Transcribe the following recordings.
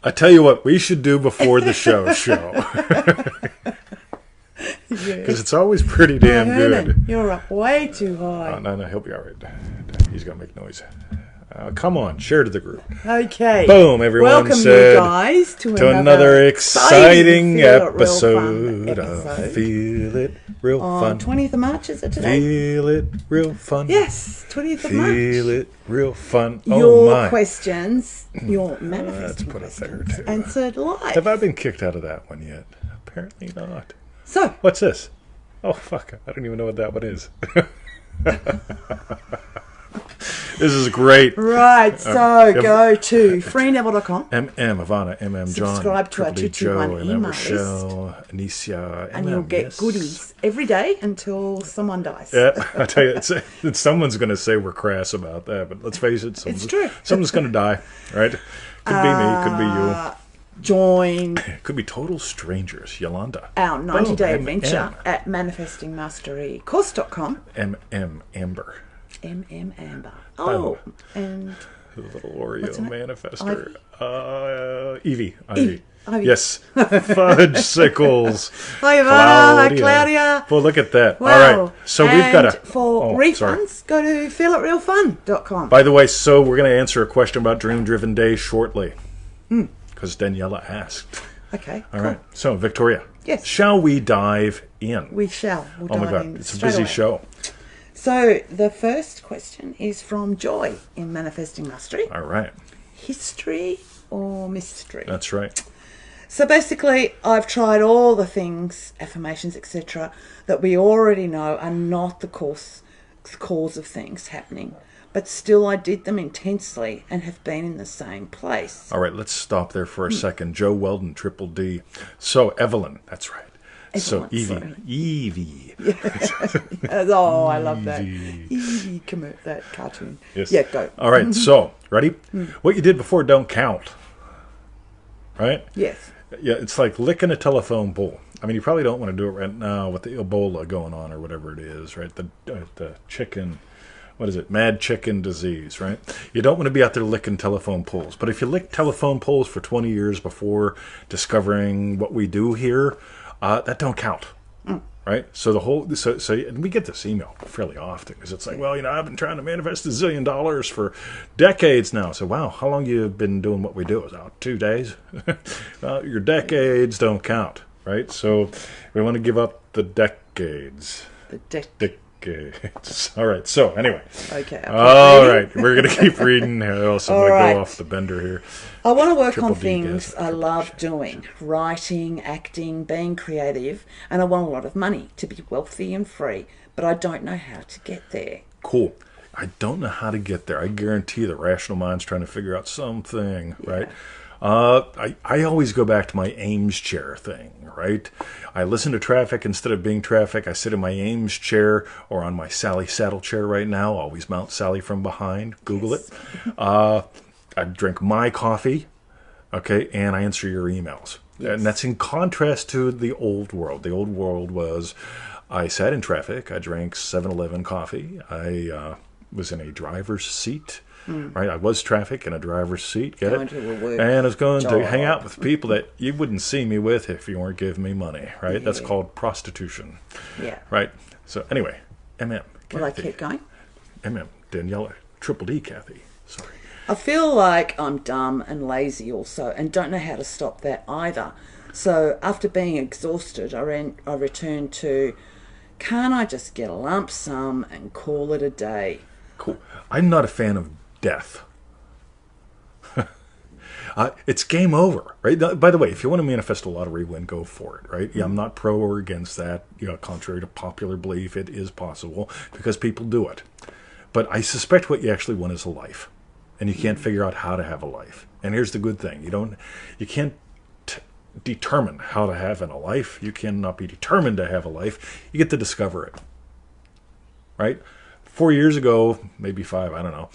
I tell you what, we should do before the show. Because it's always pretty damn good. You're up way too high. No, he'll be all right. He's going to make noise. Come on, share to the group. Okay. Boom, everyone. Welcome said you guys to another exciting episode of Feel It Real Fun. 20th of March, is it today? Feel it real fun. Yes, 20th of March. Feel it real fun. Your questions, your manifesting let's put it questions, there too. answered live. Have I been kicked out of that one yet? Apparently not. So, what's this? Oh, fuck. I don't even know what that one is. This is great. Right, so go to freeneville.com. Ivana, John. Subscribe to our 221 email Rochelle, list. Anicia, and you'll get goodies every day until someone dies. Yeah, I tell you, someone's going to say we're crass about that, but let's face it. It's true. Someone's going to die, right? Could be me, could be you. Join. Could be total strangers. Yolanda. Our 90-day adventure at manifestingmasterycourse.com. Amber. Amber. Oh, and the little Oreo manifester. Evie. Yes. Fudge Sickles. Hi, Ivana. Hi, Claudia. Well, look at that. Wow. All right. So we've got for refunds, go to feelitrealfun.com. By the way, so we're going to answer a question about Dream Driven Day shortly. Because Daniela asked. Okay. All right. So, Victoria. Yes. Shall we dive in? We shall. Oh my God. It's a busy show. So, the first question is from Joy in Manifesting Mastery. All right. History or mystery? That's right. So, basically, I've tried all the things, affirmations, etc., that we already know are not the cause of things happening. But still, I did them intensely and have been in the same place. All right, let's stop there for a second. Joe Weldon, Triple D. So, Evelyn, that's right. Evelyn, so, Evie. Oh, I love that. Evie, that cartoon. Yes. Yeah, go. All right, so, ready? What you did before don't count. Right? Yes. Yeah, it's like licking a telephone pole. I mean, you probably don't want to do it right now with the Ebola going on or whatever it is, right? The chicken... What is it? Mad chicken disease, right? You don't want to be out there licking telephone poles. But if you lick telephone poles for 20 years before discovering what we do here, that don't count, right? So and we get this email fairly often because it's like, well, I've been trying to manifest $1 zillion for decades now. So, wow, how long you been doing what we do? Is out 2 days? Your decades don't count, right? So we want to give up the decades. Decades. All right. So anyway. Okay. All right. We're going to keep reading. Else I'm going to go off the bender here. I want to work on things I love doing. Writing, acting, being creative. And I want a lot of money to be wealthy and free. But I don't know how to get there. Cool. I don't know how to get there. I guarantee the rational mind's trying to figure out something, right? I always go back to my Ames chair thing, right? I listen to traffic instead of being traffic. I sit in my Ames chair or on my Sally saddle chair right now. Always mount Sally from behind. Google it. I drink my coffee, okay, and I answer your emails. Yes. And that's in contrast to the old world. The old world was I sat in traffic. I drank 7-Eleven coffee. I was in a driver's seat. Right, I was traffic in a driver's seat, get it? And I was going to hang out with people that you wouldn't see me with if you weren't giving me money, right? Yeah. That's called prostitution. Yeah. Right? So anyway, MM. Will I keep going? MM, Daniela, Triple D, Kathy. Sorry. I feel like I'm dumb and lazy also and don't know how to stop that either. So after being exhausted, I returned to, can't I just get a lump sum and call it a day? Cool. I'm not a fan of death. It's game over, right? By the way, if you want to manifest a lottery win, go for it, right? Yeah, I'm not pro or against that. Contrary to popular belief, it is possible because people do it. But I suspect what you actually want is a life, and you can't figure out how to have a life. And here's the good thing: you can't determine how to have a life. You cannot be determined to have a life. You get to discover it, right? 4 years ago, maybe 5, I don't know.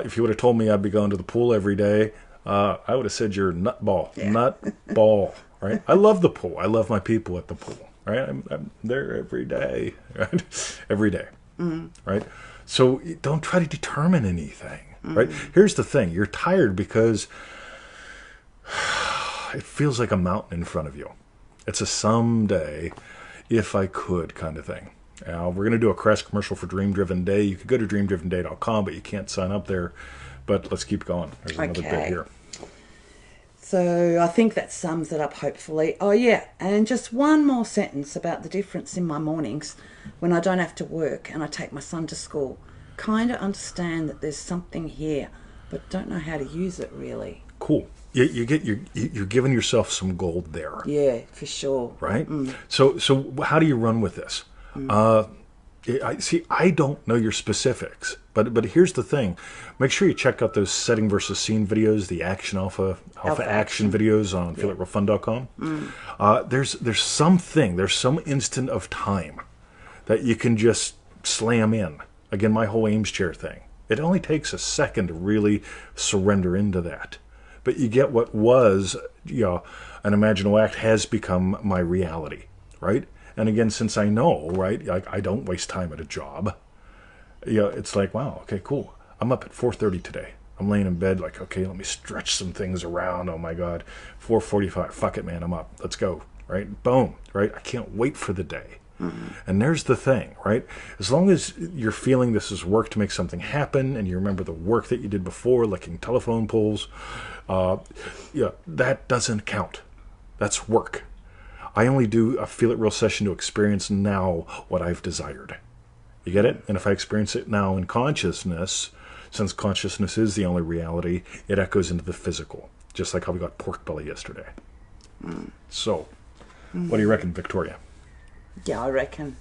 If you would have told me I'd be going to the pool every day, I would have said you're nutball. Yeah. Nutball, right? I love the pool. I love my people at the pool, right? I'm there every day, right? Every day, right? So don't try to determine anything, right? Here's the thing. You're tired because it feels like a mountain in front of you. It's a someday, if I could kind of thing. Now, we're going to do a crash commercial for Dream Driven Day. You could go to dreamdrivenday.com, but you can't sign up there. But let's keep going. There's another bit here. So I think that sums it up, hopefully. Oh, yeah, and just one more sentence about the difference in my mornings when I don't have to work and I take my son to school. Kind of understand that there's something here, but don't know how to use it, really. Cool. You're giving yourself some gold there. Yeah, for sure. Right? So how do you run with this? I don't know your specifics, but here's the thing. Make sure you check out those setting versus scene videos, the alpha action videos on feelitrealfun.com. There's some instant of time that you can just slam in. Again, my whole Ames chair thing. It only takes a second to really surrender into that. But you get what was, an imaginal act has become my reality, right? And again, since I know, right, I don't waste time at a job. It's like, wow, okay, cool. I'm up at 4:30 today. I'm laying in bed like, okay, let me stretch some things around. Oh my God, 4:45. Fuck it, man, I'm up. Let's go, right? Boom, right? I can't wait for the day. And there's the thing, right? As long as you're feeling this is work to make something happen, and you remember the work that you did before, licking telephone poles, that doesn't count. That's work. I only do a Feel It Real session to experience now what I've desired. You get it? And if I experience it now in consciousness, since consciousness is the only reality, it echoes into the physical, just like how we got pork belly yesterday. So, what do you reckon, Victoria? Yeah, I reckon.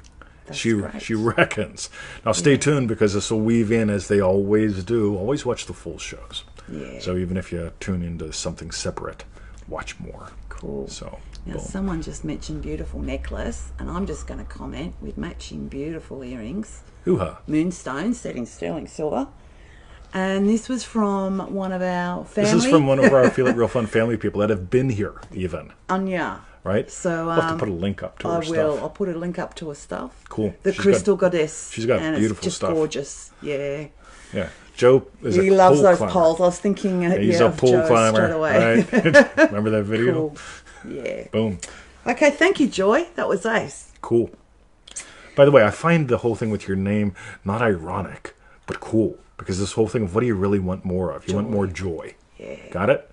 She reckons. Now stay tuned, because this will weave in as they always do. Always watch the full shows. Yeah. So even if you tune into something separate, watch more. Cool. So now, boom. someone just mentioned beautiful necklace, and I'm just going to comment with matching beautiful earrings. Hoo-ha. Moonstone set in sterling silver. And this was from one of our family. This is from one of our Feel It Real Fun family people that have been here, even. Anya. Right? So We'll have to put a link up to her stuff. I will. I'll put a link up to her stuff. Cool. The Crystal Goddess. She's got and beautiful it's just stuff. Gorgeous. Yeah. Yeah. Joe is he a loves pole those climber. poles. I was thinking He's a of pole Joe climber. straight away. Right? Remember that video? Cool. Yeah. Boom. Okay, thank you, Joy. That was ace. Cool. By the way, I find the whole thing with your name not ironic, but cool. Because this whole thing of what do you really want more of? You want more joy. Yeah. Got it?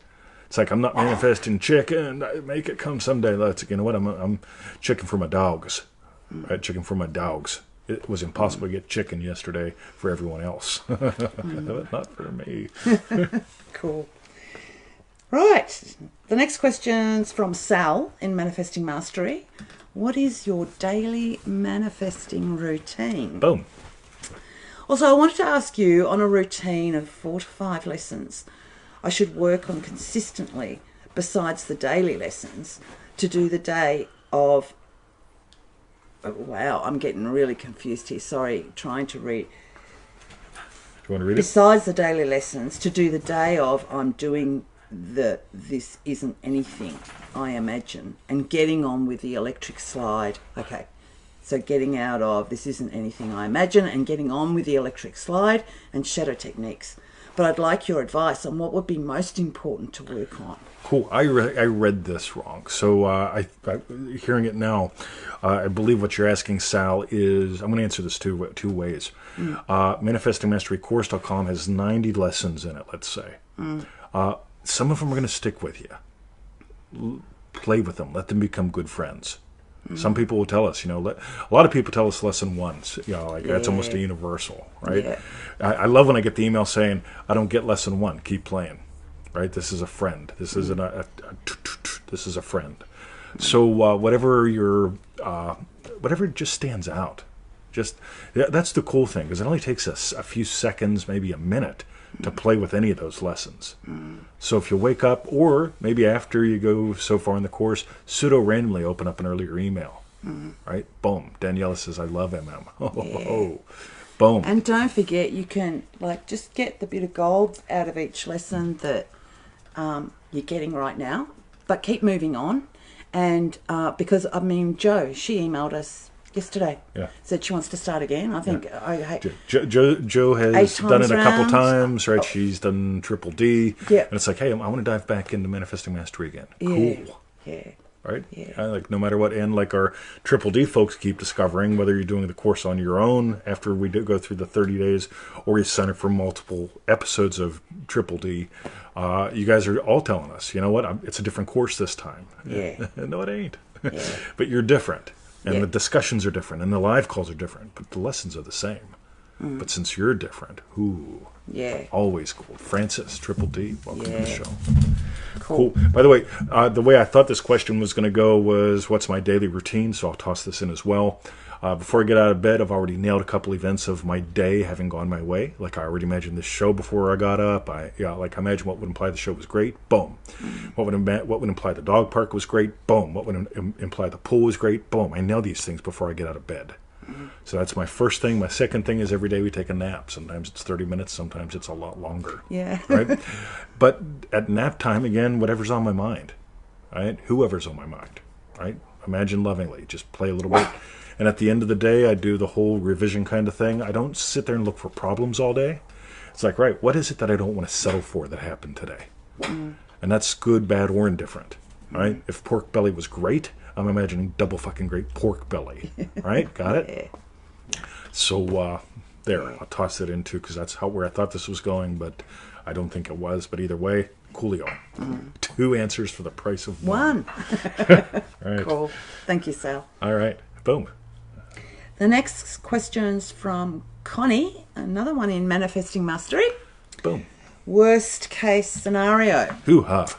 It's like, I'm not manifesting chicken. Make it come someday. You know what? I'm chicken for my dogs. Right? Chicken for my dogs. It was impossible to get chicken yesterday for everyone else. Not for me. Cool. Right. The next question's from Sal in Manifesting Mastery. What is your daily manifesting routine? Boom. Also, I wanted to ask you, on a routine of 4 to 5 lessons, I should work on consistently, besides the daily lessons, to do the day of... Oh, wow, I'm getting really confused here. Sorry, trying to read. Do you want to read it? Besides the daily lessons, to do the day of, I'm doing the This Isn't Anything, I Imagine, and getting on with the electric slide. Okay, so getting out of This Isn't Anything, I Imagine, and getting on with the electric slide and shadow techniques. But I'd like your advice on what would be most important to work on. Cool. I read this wrong. So I hearing it now, I believe what you're asking, Sal, is... I'm going to answer this two ways. ManifestingMasteryCourse.com has 90 lessons in it, let's say. Some of them are going to stick with you. Play with them. Let them become good friends. Some people will tell us, a lot of people tell us lesson 1. That's almost a universal, right? Yeah. I love when I get the email saying, I don't get lesson 1, keep playing, right? This is a friend. This isn't this is a friend. So whatever just stands out. That's the cool thing, because it only takes us a few seconds, maybe a minute, to play with any of those lessons. So if you wake up, or maybe after you go so far in the course, pseudo-randomly open up an earlier email, right? Boom. Daniela says, I love MM. Boom. And don't forget, you can just get the bit of gold out of each lesson that you're getting right now, but keep moving on. And because, Joe, she emailed us yesterday. Yeah. Said she wants to start again. I think Jo has 8 done it times a couple round. times, right? She's done Triple D. Yeah. And it's like, hey, I want to dive back into Manifesting Mastery again. Yeah. Cool. Yeah. Right? Yeah. Like no matter what, and like our Triple D folks keep discovering, whether you're doing the course on your own after we do go through the 30 days, or you sign up for multiple episodes of Triple D, you guys are all telling us, you know what, it's a different course this time. Yeah. No, it ain't. Yeah. But you're different, and Yeah. the discussions are different, and the live calls are different, but the lessons are the same. But since you're different, Yeah. always cool. Francis, Triple D, welcome to the Yeah. show. Cool. By the way, the way I thought this question was going to go was, what's my daily routine? So I'll toss this in as well. Before I get out of bed, I've already nailed a couple events of my day having gone my way. Like I already imagined this show before I got up. I imagine what would imply the show was great. Boom. What would imply the dog park was great. Boom. What would imply the pool was great. Boom. I nail these things before I get out of bed. So that's my first thing. My second thing is every day we take a nap. Sometimes it's 30 minutes. Sometimes it's a lot longer. Yeah. Right? But at nap time, again, whatever's on my mind. Right? Whoever's on my mind. Right? Imagine lovingly. Just play a little bit. And at the end of the day, I do the whole revision kind of thing. I don't sit there and look for problems all day. It's like, right, what is it that I don't want to settle for that happened today? And that's good, bad, or indifferent. Right? If pork belly was great, I'm imagining double fucking great pork belly. Right? Got it? Yeah. So, there. I'll toss it into, because that's where I thought this was going, but I don't think it was. But either way, coolio. 2 answers for the price of one. Right. Cool. Thank you, Sal. All right. Boom. The next question's from Connie, another one in Manifesting Mastery. Boom. Worst case scenario. Hoo-ha.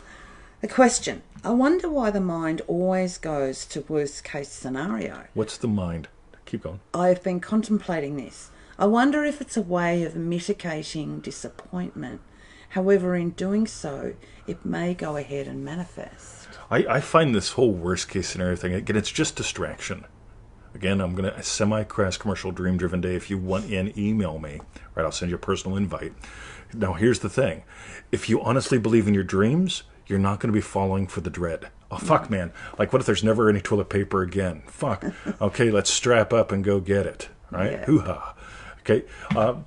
The question: I wonder why the mind always goes to worst case scenario. What's the mind? Keep going. I've been contemplating this. I wonder if it's a way of mitigating disappointment. However, in doing so, it may go ahead and manifest. I find this whole worst case scenario thing, again, it's just distraction. Again, I'm going to semi-crass commercial dream-driven day. If you want in, email me. Right, I'll send you a personal invite. Now, here's the thing. If you honestly believe in your dreams, you're not going to be falling for the dread. Oh, fuck, man. Like, what if there's never any toilet paper again? Fuck. Okay, let's strap up and go get it. Right? Yeah. Hoo-ha. Okay,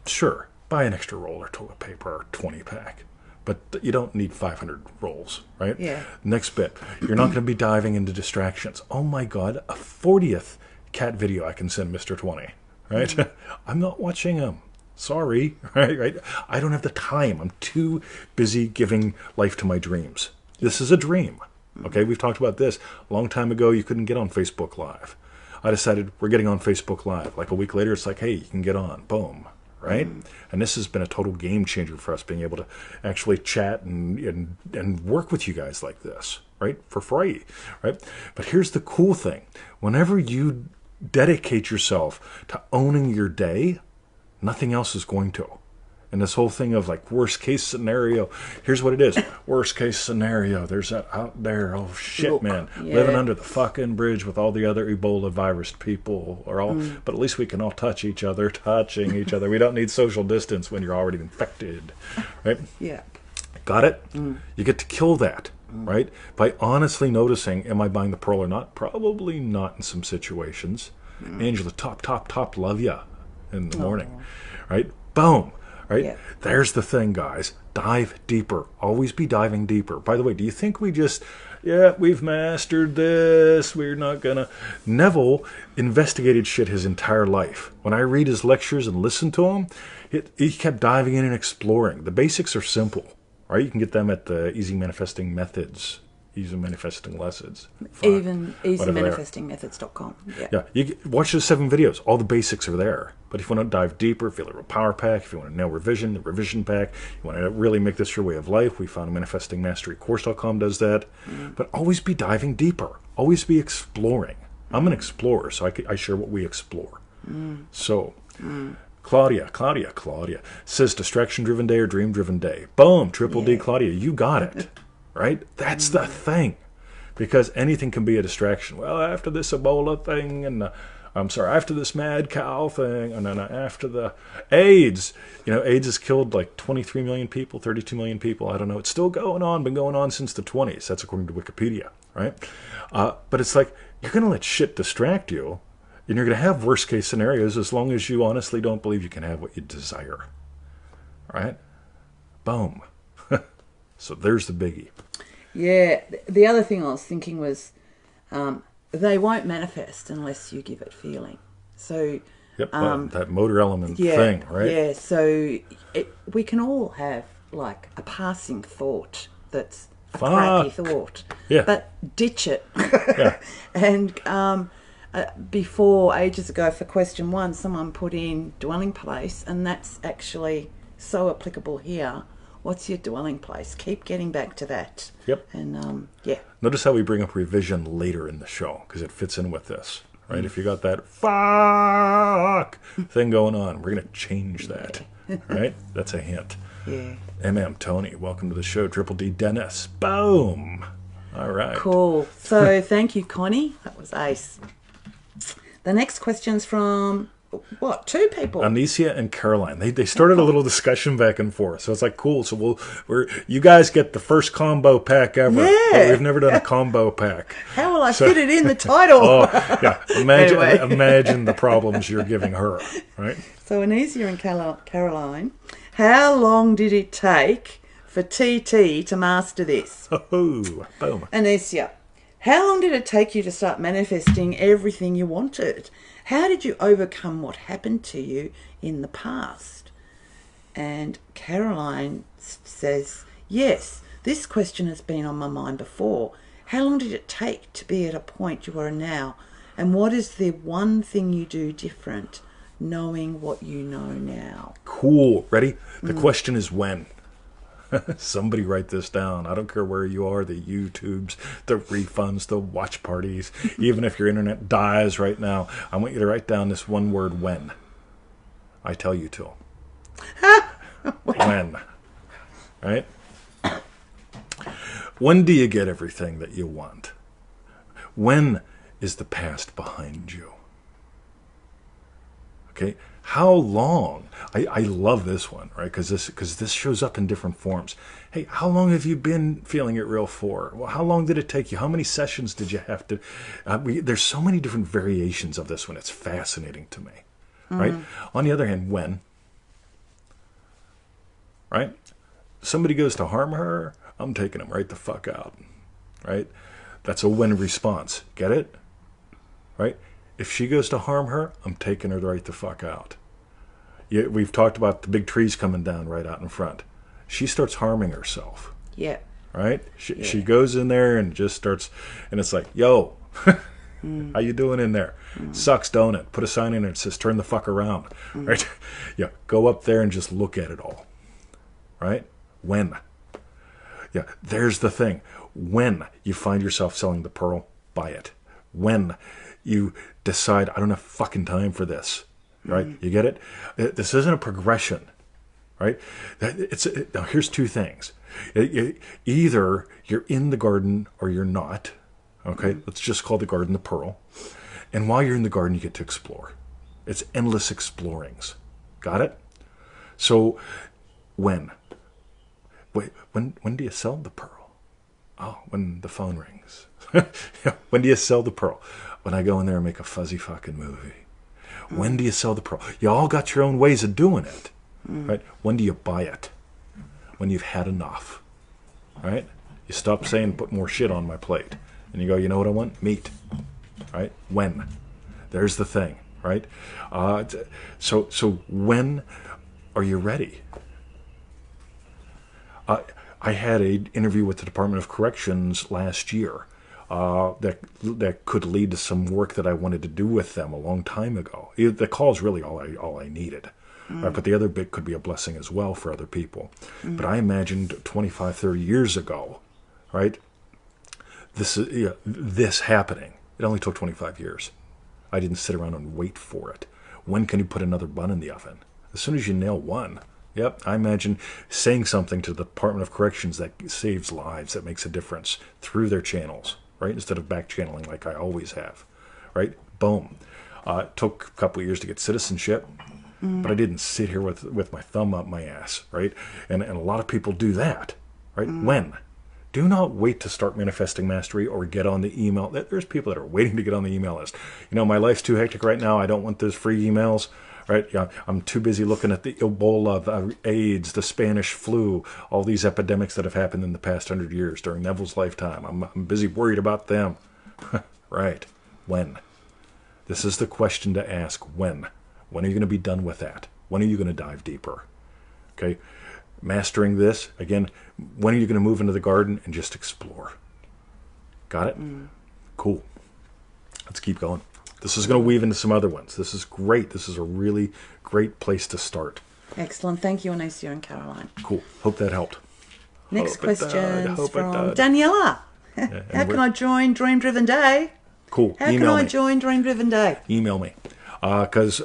sure. Buy an extra roll of toilet paper or 20-pack. But you don't need 500 rolls, right? Yeah. Next bit. You're not going to be diving into distractions. Oh, my God. A 40th cat video I can send Mr. 20, right? I'm not watching him. Sorry, right? I don't have the time. I'm too busy giving life to my dreams. This is a dream, okay? We've talked about this. A long time ago, you couldn't get on Facebook Live. I decided we're getting on Facebook Live. Like a week later, it's like, hey, you can get on. Boom, right? And this has been a total game changer for us, being able to actually chat and work with you guys like this, right? For free, right? But here's the cool thing. Whenever you dedicate yourself to owning your day, nothing else is going to. And this whole thing of like worst case scenario, here's what it is. Worst case scenario, there's that out there, oh shit, Look, man, yeah. living under the fucking bridge with all the other Ebola virus people, or all, but at least we can all touching each other. We don't need social distance when you're already infected, right? Yeah. Got it? You get to kill that, right? By honestly noticing, am I buying the pearl or not? Probably not in some situations. Angela, top, love ya in the morning, right? Boom, right? Yeah. There's the thing, guys. Dive deeper. Always be diving deeper. By the way, do you think we've mastered this, we're not gonna... Neville investigated shit his entire life. When I read his lectures and listen to him, he kept diving in and exploring. The basics are simple. Right, you can get them at the Easy Manifesting Methods, Easy Manifesting Lessons. Even easymanifestingmethods.com. Yeah. Yeah, watch the 7 videos. All the basics are there. But if you want to dive deeper, if you want a power pack, if you want to nail revision, the revision pack, you want to really make this your way of life, we found manifestingmasterycourse.com does that. But always be diving deeper. Always be exploring. I'm an explorer, so I share what we explore. So... Claudia says distraction-driven day or dream-driven day. Boom, Triple D, Claudia, you got it, right? That's the thing, because anything can be a distraction. Well, after this Ebola thing, and after this mad cow thing, and then after the AIDS, AIDS has killed like 23 million people, 32 million people. I don't know. It's still going on, been going on since the 20s. That's according to Wikipedia, right? But it's like, you're going to let shit distract you. And you're going to have worst case scenarios as long as you honestly don't believe you can have what you desire. Right? Boom. So there's the biggie. Yeah. The other thing I was thinking was they won't manifest unless you give it feeling. So... Yep, that motor element thing, right? Yeah, so we can all have, like, a passing thought that's a crappy thought. Yeah. But ditch it. Yeah. And before, ages ago, for question 1, someone put in dwelling place, and that's actually so applicable here. What's your dwelling place? Keep getting back to that. Yep. And, yeah. Notice how we bring up revision later in the show, because it fits in with this. Right? If you got that fuck thing going on, we're going to change that. Right? That's a hint. Yeah. MM Tony, welcome to the show. Triple D Dennis. Boom. All right. Cool. So thank you, Connie. That was ace. The next question's from, 2 people? Anicia and Caroline. They started a little discussion back and forth. So it's like, cool. So you guys get the first combo pack ever. Yeah. But we've never done a combo pack. How will I fit it in the title? Yeah. Imagine, Anyway. imagine the problems you're giving her, right? So Anicia and Caroline, how long did it take for TT to master this? Oh, boom. Anicia, how long did it take you to start manifesting everything you wanted? How did you overcome what happened to you in the past? And Caroline says, yes, this question has been on my mind before. How long did it take to be at a point you are now? And what is the one thing you do different, knowing what you know now? Cool. Ready? The question is when. Somebody write this down. I don't care where you are, the YouTubes, the refunds, the watch parties. Even if your internet dies right now, I want you to write down this one word, when. I tell you to. When. Right? When do you get everything that you want? When is the past behind you? Okay? How long? I love this one, right? Because this shows up in different forms. Hey, how long have you been feeling it real for? Well, how long did it take you? How many sessions did you have to? There's so many different variations of this one. It's fascinating to me, right? On the other hand, when, right? Somebody goes to harm her, I'm taking them right the fuck out, right? That's a when response. Get it? Right? If she goes to harm her, I'm taking her right the fuck out. Yeah, we've talked about the big trees coming down right out in front. She starts harming herself. Yeah. Right? She goes in there and just starts, and it's like, yo, how you doing in there? Sucks, don't it? Put a sign in there that says, turn the fuck around. Right? Yeah, go up there and just look at it all. Right? When? Yeah, there's the thing. When you find yourself selling the pearl, buy it. When you decide, I don't have fucking time for this, right? You get it? This isn't a progression, right? Now, here's 2 things. Either you're in the garden or you're not, okay? Let's just call the garden the pearl. And while you're in the garden, you get to explore. It's endless explorings. Got it? So, when? Wait, when do you sell the pearl? Oh, when the phone rings. When do you sell the pearl? When I go in there and make a fuzzy fucking movie. When do you sell the pearl? You all got your own ways of doing it, right? When do you buy it? When you've had enough, right? You stop saying, put more shit on my plate. And you go, you know what I want? Meat, right? When? There's the thing, right? So when are you ready? I had an interview with the Department of Corrections last year that could lead to some work that I wanted to do with them a long time ago. The call is really all I needed. Right? But the other bit could be a blessing as well for other people. But I imagined 25, 30 years ago, right, this happening. It only took 25 years. I didn't sit around and wait for it. When can you put another bun in the oven? As soon as you nail one. Yep, I imagine saying something to the Department of Corrections that saves lives, that makes a difference through their channels, right? Instead of back channeling like I always have, right? Boom. It took a couple of years to get citizenship, but I didn't sit here with my thumb up my ass, right? And a lot of people do that, right? When? Do not wait to start manifesting mastery or get on the email. There's people that are waiting to get on the email list. My life's too hectic right now. I don't want those free emails. Right? Yeah, I'm too busy looking at the Ebola, the AIDS, the Spanish flu, all these epidemics that have happened in the past 100 years during Neville's lifetime. I'm busy worried about them. Right. When? This is the question to ask. When? When are you going to be done with that? When are you going to dive deeper? Okay. Mastering this, again, when are you going to move into the garden and just explore? Got it? Cool. Let's keep going. This is going to weave into some other ones. This is great. This is a really great place to start. Excellent. Thank you, Anacia and Caroline. Cool. Hope that helped. Next question from Daniela. Yeah, How can I join Dream Driven Day? Cool. How Email can I me. join Dream Driven Day? Email me. Because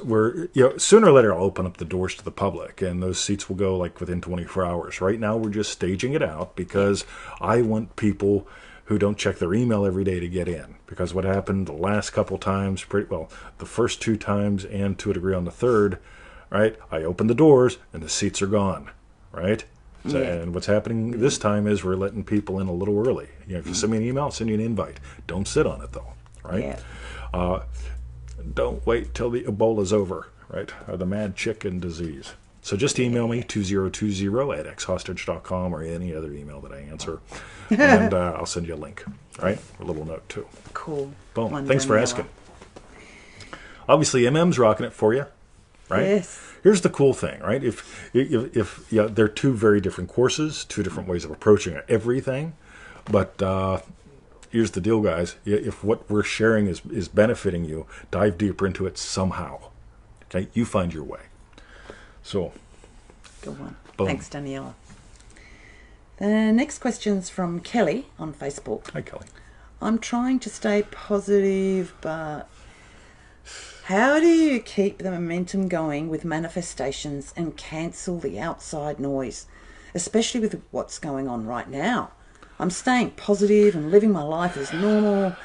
sooner or later I'll open up the doors to the public, and those seats will go like within 24 hours. Right now we're just staging it out because I want people who don't check their email every day to get in. Because what happened the last couple times, the first 2 times and to a degree on the third, right? I opened the doors and the seats are gone, right? So, and what's happening this time is we're letting people in a little early. If you send me an email, I'll send you an invite. Don't sit on it though, right? Yeah. Don't wait till the Ebola's over, right? Or the mad chicken disease. So just email me, 2020@xhostage.com or any other email that I answer. And I'll send you a link, right? A little note too. Cool. Boom. Thanks for asking. Obviously, MM's rocking it for you, right? Yes. Here's the cool thing, right? If they're 2 very different courses, 2 different ways of approaching everything. But here's the deal, guys. If what we're sharing is benefiting you, dive deeper into it somehow. Okay? You find your way. So. Good one. Boom. Thanks, Daniela. The next question's from Kelly on Facebook. Hi, Kelly. I'm trying to stay positive, but how do you keep the momentum going with manifestations and cancel the outside noise, especially with what's going on right now? I'm staying positive and living my life as normal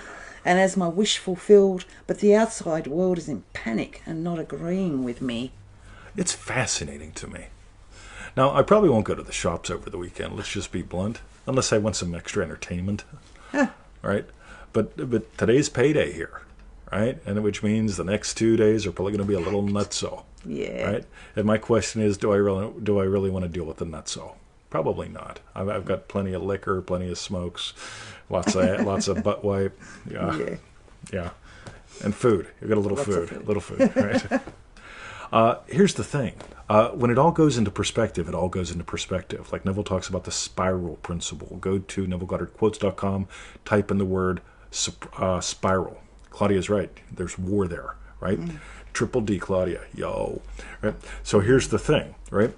and as my wish fulfilled, but the outside world is in panic and not agreeing with me. It's fascinating to me. Now, I probably won't go to the shops over the weekend, let's just be blunt, unless I want some extra entertainment, right? But today's payday here, right? And which means the next 2 days are probably going to be a little nutso, right? And my question is, do I really want to deal with the nutso? Probably not. I've got plenty of liquor, plenty of smokes, lots of butt wipe, yeah, and food. You've got a little food, right? Here's the thing. When it all goes into perspective, it all goes into perspective. Like Neville talks about the spiral principle. Go to NevilleGoddardQuotes.com, type in the word spiral. Claudia's right. There's war there, right? Triple D, Claudia. Yo. Right? So here's the thing, right?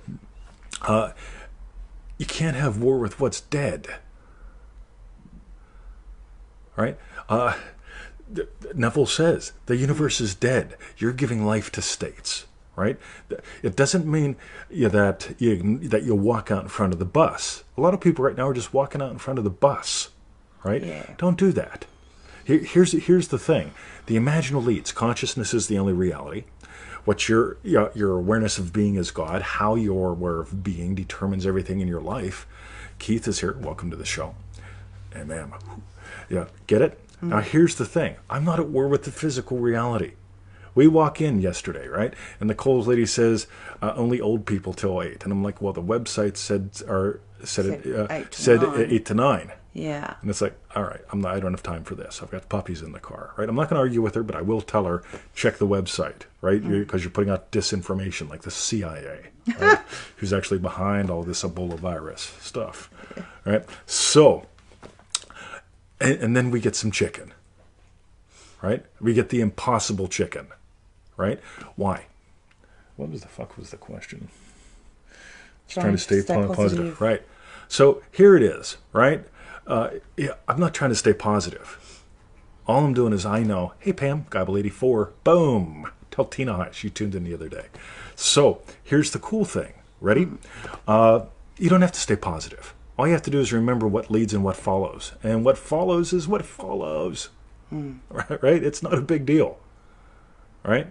You can't have war with what's dead. Right? Neville says the universe is dead. You're giving life to states. Right? It doesn't mean that you walk out in front of the bus. A lot of people right now are just walking out in front of the bus. Right? Yeah. Don't do that. Here's the thing. The imaginal leads. Consciousness is the only reality. What your awareness of being is God. How you're aware of being determines everything in your life. Keith is here. Welcome to the show. And ma'am. Yeah, get it? Now here's the thing. I'm not at war with the physical reality. We walk in yesterday, right? And the Kohl's lady says, only old people till 8. And I'm like, well, the website said 8 to 9. Yeah. And it's like, all right, I don't have time for this. I've got puppies in the car, right? I'm not going to argue with her, but I will tell her, check the website, right? Because you're putting out disinformation like the CIA, right? Who's actually behind all this Ebola virus stuff, right? So, and then we get some chicken, right? We get the impossible chicken, right? Why? What was the question? Trying to stay positive, right? So here it is, right? I'm not trying to stay positive. All I'm doing is I know, hey, Pam, Gobble 84, boom. Tell Tina hi. She tuned in the other day. So here's the cool thing. Ready? You don't have to stay positive. All you have to do is remember what leads and what follows. And what follows is what follows. Right? It's not a big deal. Right?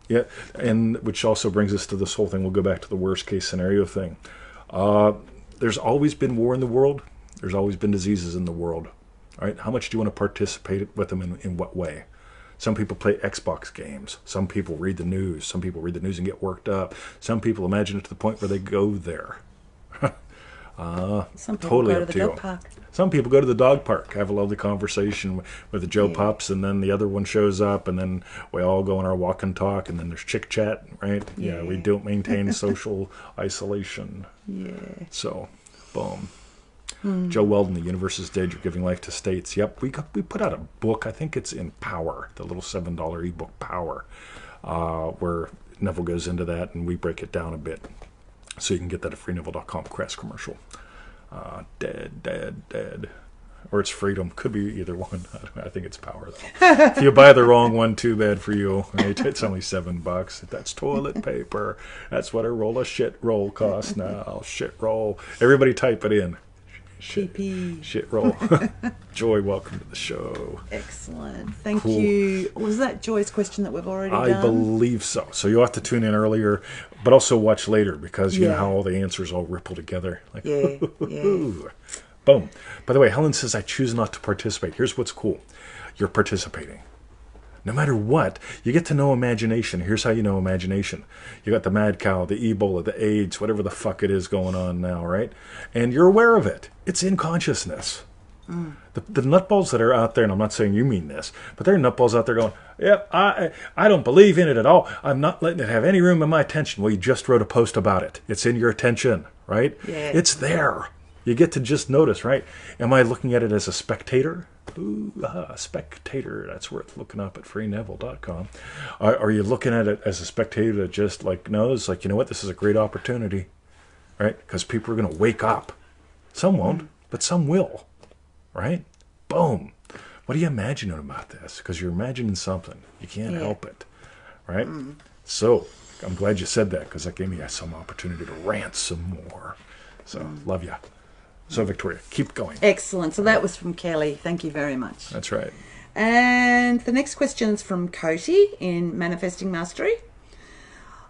Yeah. And which also brings us to this whole thing. We'll go back to the worst case scenario thing. There's always been war in the world. There's always been diseases in the world. All right, how much do you want to participate with them in what way? Some people play Xbox games. Some people read the news. Some people read the news and get worked up. Some people imagine it to the point where they go there. Some people Totally go to up the to dog you. park. Some people go to the dog park, have a lovely conversation with the Joe Yeah. Pups, and then the other one shows up, and then we all go on our walk and talk, and then there's chick chat, right? Yeah, we Yeah. don't maintain social isolation. Yeah. So, boom. Joe Weldon, The Universe is Dead, You're Giving Life to States. Yep, we put out a book. I think it's in Power, the little $7 ebook Power, where Neville goes into that, and we break it down a bit. So you can get that at freeneville.com. Crass commercial. Dead. Or it's Freedom. Could be either one. I think it's Power, though. If you buy the wrong one, too bad for you. Right? It's only $7. That's toilet paper. That's what a roll of shit roll costs now. Shit roll. Everybody type it in. TP. Shit roll. Joy, welcome to the show. Excellent. Thank Cool. you. Was that Joy's question that we've already I done? believe so. So you'll have to tune in earlier, but also watch later because you know Yeah. how all the answers all ripple together. Like, Yeah, yeah. boom. By the way, Helen says, I choose not to participate. Here's what's cool. You're participating. No matter what, you get to know imagination. Here's how you know imagination. You got the mad cow, the Ebola, the AIDS, whatever the fuck it is going on now, right? And you're aware of it. It's in consciousness. The nutballs that are out there, and I'm not saying you mean this, but there are nutballs out there going, yep, I don't believe in it at all. I'm not letting it have any room in my attention. Well, you just wrote a post about it. It's in your attention, right? Yeah. It's there. You get to just notice, right? Am I looking at it as a spectator? Ooh, spectator. That's worth looking up at freeneville.com. Are you looking at it as a spectator that just like knows, like, you know what, this is a great opportunity, right? Because people are going to wake up. Some won't, but some will, right? Boom. What are you imagining about this? Because you're imagining something. You can't Yeah. help it, right? So I'm glad you said that because that gave me some opportunity to rant some more. So love you. So Victoria, keep going. Excellent. So that was from Kelly. Thank you very much. That's right. And the next question is from Cody in Manifesting Mastery.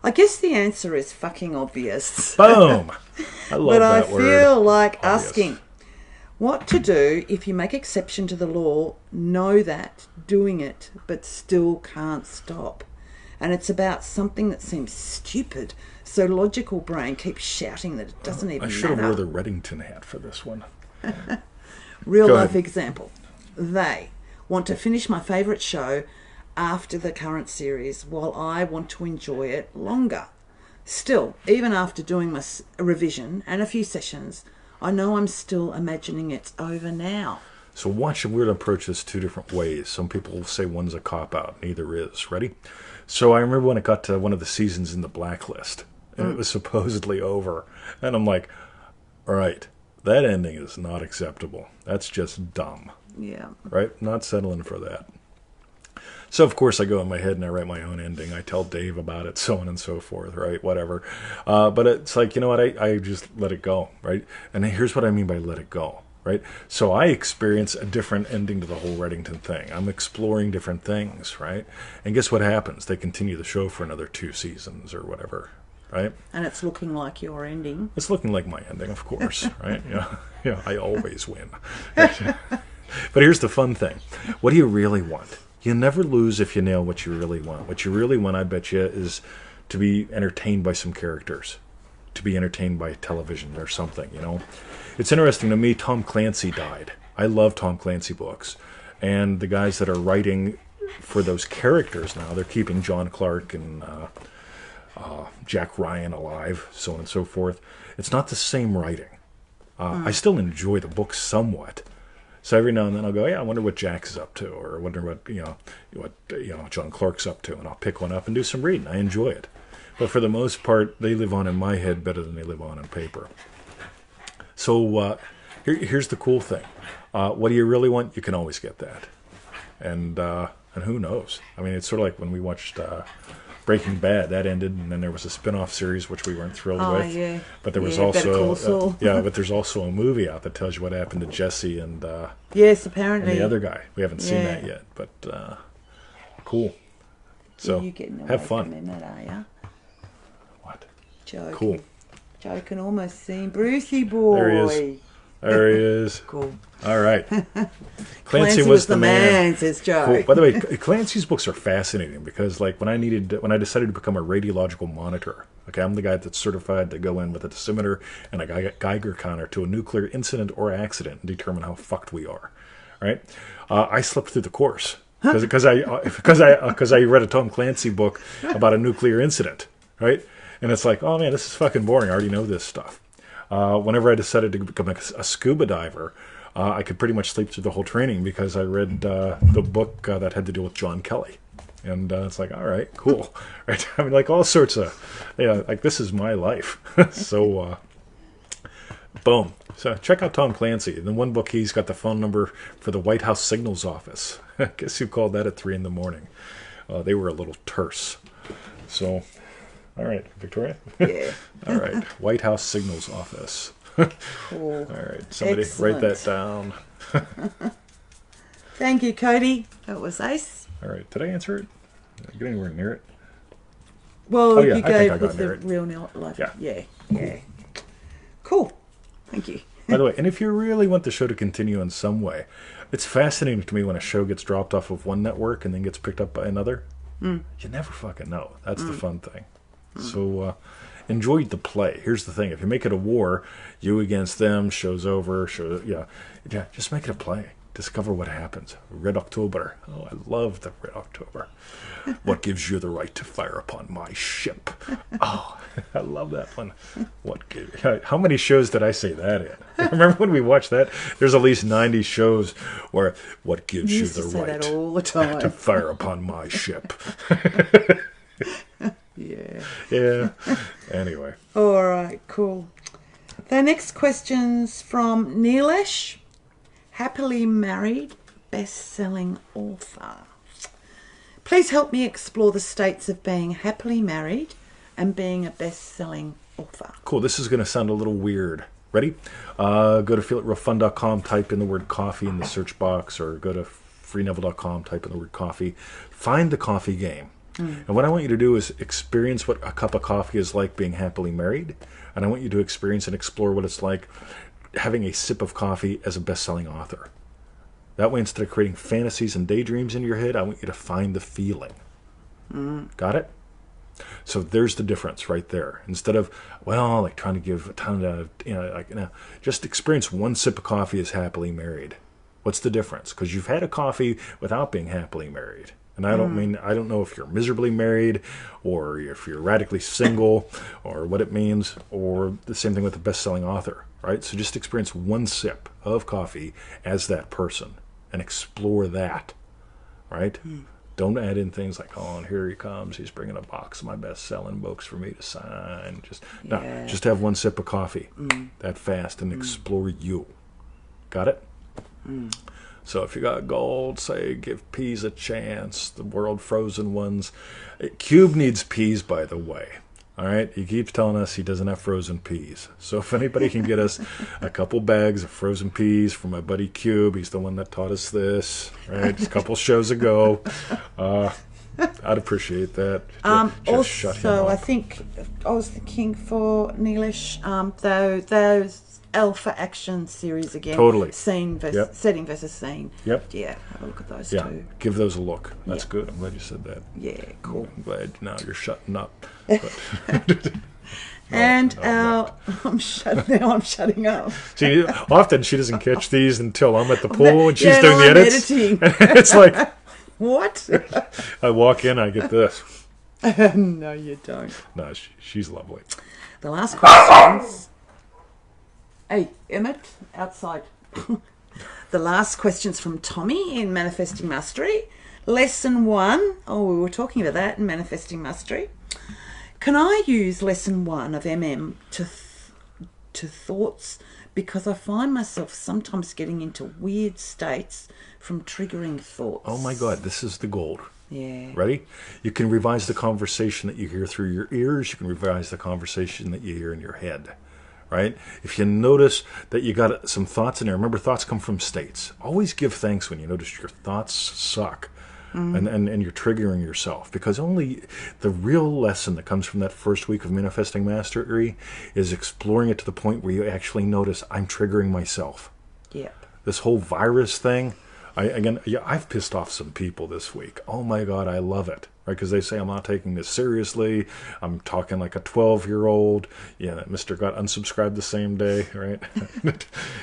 I guess the answer is fucking obvious. Boom. I love But I that word. feel like Obvious. asking what to do if you make exception to the law, know that, doing it, but still can't stop. And it's about something that seems stupid. So logical brain keeps shouting that it doesn't even I should have matter. wore the Reddington hat for this one. Real Go life ahead. example. They want to finish my favourite show after the current series while I want to enjoy it longer. Still, even after doing my revision and a few sessions, I know I'm still imagining it's over now. So watch, we're going to approach this two different ways. Some people will say one's a cop-out. Neither is. Ready? So I remember when it got to one of the seasons in the blacklist, and it was supposedly over. And I'm like, all right, that ending is not acceptable. That's just dumb. Yeah. Right? Not settling for that. So, of course, I go in my head and I write my own ending. I tell Dave about it, so on and so forth, right? Whatever. But it's like, you know what? I just let it go, right? And here's what I mean by let it go, right? So I experience a different ending to the whole Reddington thing. I'm exploring different things, right? And guess what happens? They continue the show for another 2 seasons or whatever, right? And it's looking like your ending. It's looking like my ending, of course, right? Yeah, I always win. But here's the fun thing. What do you really want? You never lose if you nail what you really want. What you really want, I bet you, is to be entertained by some characters, to be entertained by television or something, you know? It's interesting to me, Tom Clancy died. I love Tom Clancy books. And the guys that are writing for those characters now, they're keeping John Clark and Jack Ryan alive, so on and so forth. It's not the same writing. I still enjoy the book somewhat. So every now and then I'll go, yeah, I wonder what Jack's up to, or I wonder what John Clark's up to, and I'll pick one up and do some reading. I enjoy it. But for the most part, they live on in my head better than they live on paper. So here's the cool thing. What do you really want? You can always get that. And who knows? I mean, it's sort of like when we watched Breaking Bad. That ended, and then there was a spin-off series which we weren't thrilled with. Yeah. But there was Yeah, Better Call also Saul. but there's also a movie out that tells you what happened to Jesse and Yes, apparently. the other guy. We haven't seen Yeah. that yet, but cool. So You're getting away have fun. from him, are you? What? Joking. Cool. Joe can almost see Brucey boy. There he is. There he is. Cool. All right. Clancy was the man, says Joe. Cool. By the way, Clancy's books are fascinating because, like, when I decided to become a radiological monitor, okay, I'm the guy that's certified to go in with a dosimeter and a Geiger counter to a nuclear incident or accident and determine how fucked we are, right? I slept through the course because I read a Tom Clancy book about a nuclear incident, right? And it's like, oh man, this is fucking boring. I already know this stuff. Whenever I decided to become a scuba diver, I could pretty much sleep through the whole training because I read the book that had to do with John Kelly. And it's like, all right, cool. Right? I mean, like all sorts of, like this is my life. So, boom. So check out Tom Clancy. In one book, he's got the phone number for the White House Signals Office. Guess who called that at 3 a.m? They were a little terse. So, all right, Victoria? Yeah. All right, White House Signals Office. Cool. All right, somebody Excellent. write that down. Thank you, Cody. That was ace. All right, did I answer it? Did I get anywhere near it? Well, Oh, yeah, you I think I gave got with the near it. real life. Yeah. Yeah. Cool. Thank you. By the way, and if you really want the show to continue in some way, it's fascinating to me when a show gets dropped off of one network and then gets picked up by another. You never fucking know. That's the fun thing. So enjoy the play. Here's the thing. If you make it a war, you against them, show's over, yeah, just make it a play. Discover what happens. Red October. Oh, I love the Red October. What gives you the right to fire upon my ship? Oh, I love that one. How many shows did I say that in? Remember when we watched that? There's at least 90 shows where what gives you used the to say right that all the time. to fire upon my ship? Yeah. Yeah. Anyway. All right, cool. The next question's from Neelesh, happily married, best-selling author. Please help me explore the states of being happily married and being a best-selling author. Cool. This is going to sound a little weird. Ready? Go to feelitrealfun.com, type in the word coffee in the search box, or go to freeneville.com, type in the word coffee. Find the coffee game. And what I want you to do is experience what a cup of coffee is like being happily married. And I want you to experience and explore what it's like having a sip of coffee as a best-selling author. That way, instead of creating fantasies and daydreams in your head, I want you to find the feeling. Got it? So there's the difference right there. Instead of, well, like trying to give a ton of, just experience one sip of coffee as happily married. What's the difference? Because you've had a coffee without being happily married. And I don't know if you're miserably married or if you're radically single or what it means, or the same thing with the best-selling author, right? So just experience one sip of coffee as that person and explore that, right? Don't add in things like, oh, and here he comes. He's bringing a box of my best-selling books for me to sign. Just have one sip of coffee that fast and explore you. Got it? So if you got gold, say, give peas a chance. The world frozen ones. Cube needs peas, by the way. All right? He keeps telling us he doesn't have frozen peas. So if anybody can get us a couple bags of frozen peas from my buddy Cube, he's the one that taught us this, right? Just a couple shows ago. I'd appreciate that. Just shut him Also, up. I think I was thinking for Neelesh, those Alpha Action series again. Totally. Setting versus scene. Yep. Yeah, have a look at those Yeah, too. give those a look. That's Yeah. good. I'm glad you said that. Yeah, cool. I'm glad now you're shutting up. But And no. I'm shutting up. See, often she doesn't catch these until I'm at the pool and she's Yeah, doing the I'm edits. editing. It's like What? I walk in, I get this. No, you don't. No, she's lovely. The last questions. Hey, Emmett, outside. The last question's from Tommy in Manifesting Mastery. Lesson 1. Oh, we were talking about that in Manifesting Mastery. Can I use lesson 1 of MM to thoughts, because I find myself sometimes getting into weird states from triggering thoughts? Oh my God, this is the gold. Yeah. Ready? You can revise the conversation that you hear through your ears. You can revise the conversation that you hear in your head. Right? If you notice that you got some thoughts in there, remember thoughts come from states. Always give thanks when you notice your thoughts suck. and you're triggering yourself, because only the real lesson that comes from that first week of manifesting mastery is exploring it to the point where you actually notice, I'm triggering myself. Yep. This whole virus thing, I've pissed off some people this week. Oh my God, I love it. Right? Because they say I'm not taking this seriously. I'm talking like a 12-year-old. Yeah, that Mr. got unsubscribed the same day, right?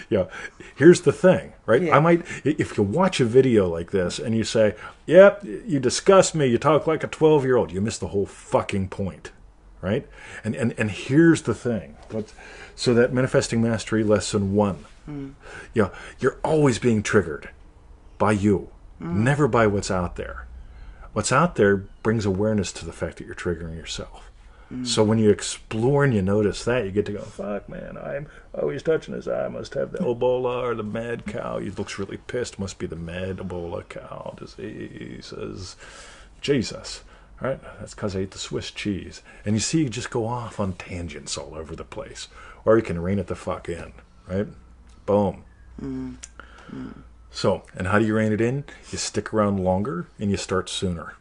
Yeah. Here's the thing, right? Yeah. If you watch a video like this and you say, yep, you disgust me, you talk like a 12-year-old, you miss the whole fucking point, right? And here's the thing. So that manifesting mastery lesson 1, you're always being triggered by you, never by what's out there. What's out there brings awareness to the fact that you're triggering yourself. So when you explore and you notice that, you get to go, fuck, man, he's touching his eye. Must have the Ebola or the mad cow. He looks really pissed. Must be the mad Ebola cow disease. Jesus. All right? That's because I ate the Swiss cheese. And you see, you just go off on tangents all over the place. Or you can rein it the fuck in. Right? Boom. So, and how do you rein it in? You stick around longer and you start sooner.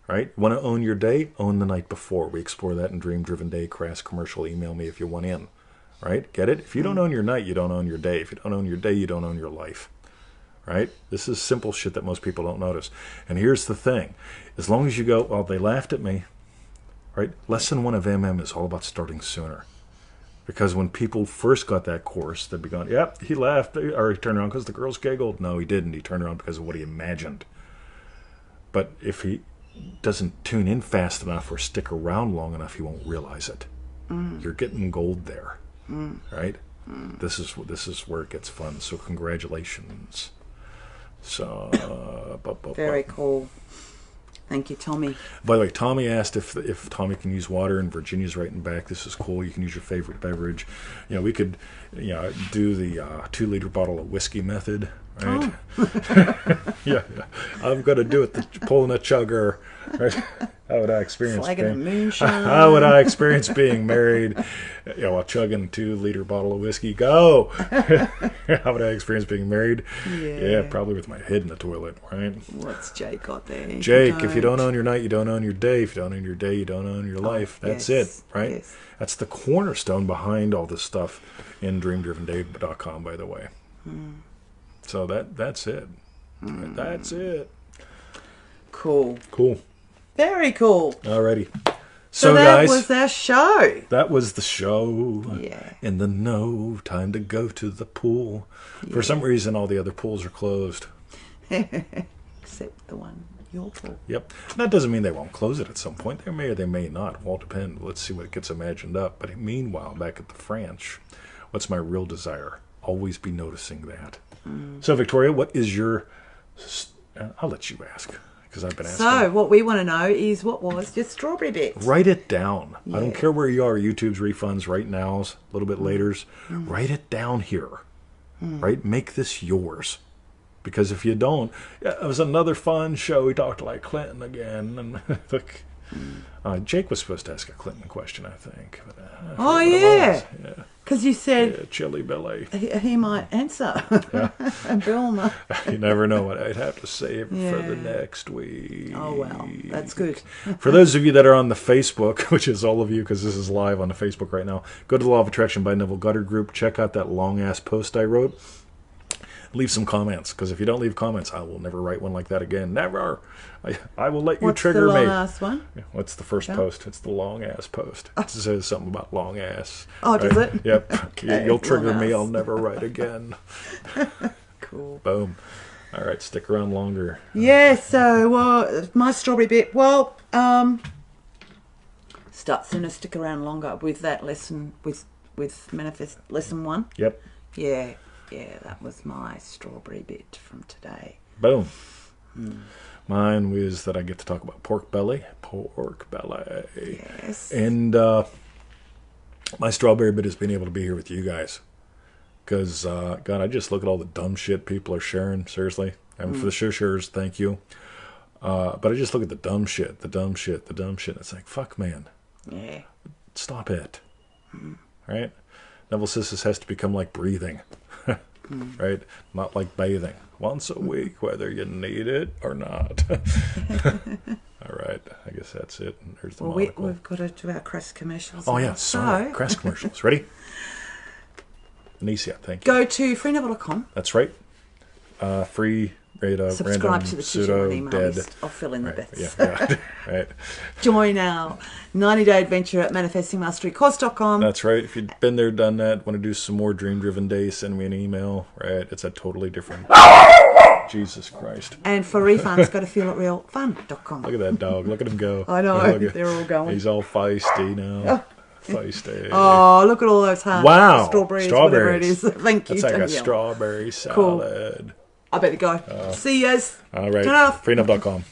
Right? Want to own your day? Own the night before. We explore that in Dream Driven Day, Crass Commercial. Email me if you want in. Right? Get it? If you don't own your night, you don't own your day. If you don't own your day, you don't own your life. Right? This is simple shit that most people don't notice. And here's the thing. As long as you go, well, they laughed at me. Right? Lesson 1 of MM is all about starting sooner. Because when people first got that course, they'd be going, yep, he laughed, or he turned around because the girls giggled. No, he didn't. He turned around because of what he imagined. But if he doesn't tune in fast enough or stick around long enough, he won't realize it. You're getting gold there, right? This is where it gets fun. So congratulations. So Very cool. Thank you, Tommy. By the way, Tommy asked if Tommy can use water, and Virginia's writing back, this is cool. You can use your favorite beverage. We could, do the 2-liter bottle of whiskey method, right? Oh. Yeah. I'm going to do it, pulling a chugger. Right? How would I experience How would I experience being married? While chugging a 2-liter bottle of whiskey. Go! How would I experience being married? Yeah, probably with my head in the toilet, right? What's Jake got there? Jake, if you don't own your night, you don't own your day. If you don't own your day, you don't own your life. That's it, right? Yes. That's the cornerstone behind all this stuff in DreamDrivenDay.com, by the way. So that's it. That's it. Cool. Very cool. Alrighty. So that guys, was our show. That was the show. Yeah. In the know, time to go to the pool. Yeah. For some reason, all the other pools are closed. Except the one, your pool. Yep. That doesn't mean they won't close it at some point. They may or they may not. It will depend. Let's see what gets imagined up. But meanwhile, back at the French, what's my real desire? Always be noticing that. So, Victoria, what is your... I'll let you ask. Because I've been asking. So, what we want to know is what was your strawberry bit? Write it down. Yeah. I don't care where you are. YouTube's refunds, right now's, a little bit later's. Write it down here. Right? Make this yours. Because if you don't, it was another fun show. We talked like Clinton again. And look, Jake was supposed to ask a Clinton question, I think. But, oh, yeah. Because you said Chili Billy. He might answer. Yeah. And Bill might. You never know what I'd have to save for the next week. Oh, well. That's good. For those of you that are on the Facebook, which is all of you because this is live on the Facebook right now, go to the Law of Attraction by Neville Goddard group. Check out that long-ass post I wrote. Leave some comments, because if you don't leave comments, I will never write one like that again. Never. I will let you trigger me. What's the long-ass one? What's the first post? It's the long-ass post. It says something about long-ass. Oh, does it? Yep. Okay. You'll trigger me. I'll never write again. Cool. Boom. All right, stick around longer. Yeah, so, my strawberry bit, start sooner, stick around longer with that lesson, with Manifest Lesson 1. Yep. Yeah, that was my strawberry bit from today. Boom. Mine was that I get to talk about pork belly. Yes. And my strawberry bit is being able to be here with you guys. Because, God, I just look at all the dumb shit people are sharing, seriously. And for the shares, thank you. But I just look at the dumb shit. It's like, fuck, man. Yeah. Stop it. Right? Neville says this has to become like breathing. right? Not like bathing. Once a week, whether you need it or not. All right, I guess that's it. There's the monocle. We've got to do our Crest commercials. Oh, now. yeah, sorry. So, Crest commercials. Ready? Anicia, thank you. go to freeneville.com. That's right. Free, Subscribe random, to the pseudo, email dead. list. I'll fill in the Right, bits. yeah. Right. Join our 90-day adventure at manifestingmasterycourse.com. That's right. If you've been there, done that, want to do some more dream-driven days, send me an email. Right. It's a totally different... Jesus Christ. And for refunds, go to feelitrealfun.com. Look at that dog. Look at him go. I know. Look at- They're all going. He's all feisty now. Feisty. Oh, look at all those hearts. Wow. Strawberries, whatever it is. Thank you. That's like a Danielle. strawberry salad. I better go. See yous. All right. Ta-ra. Freenup.com.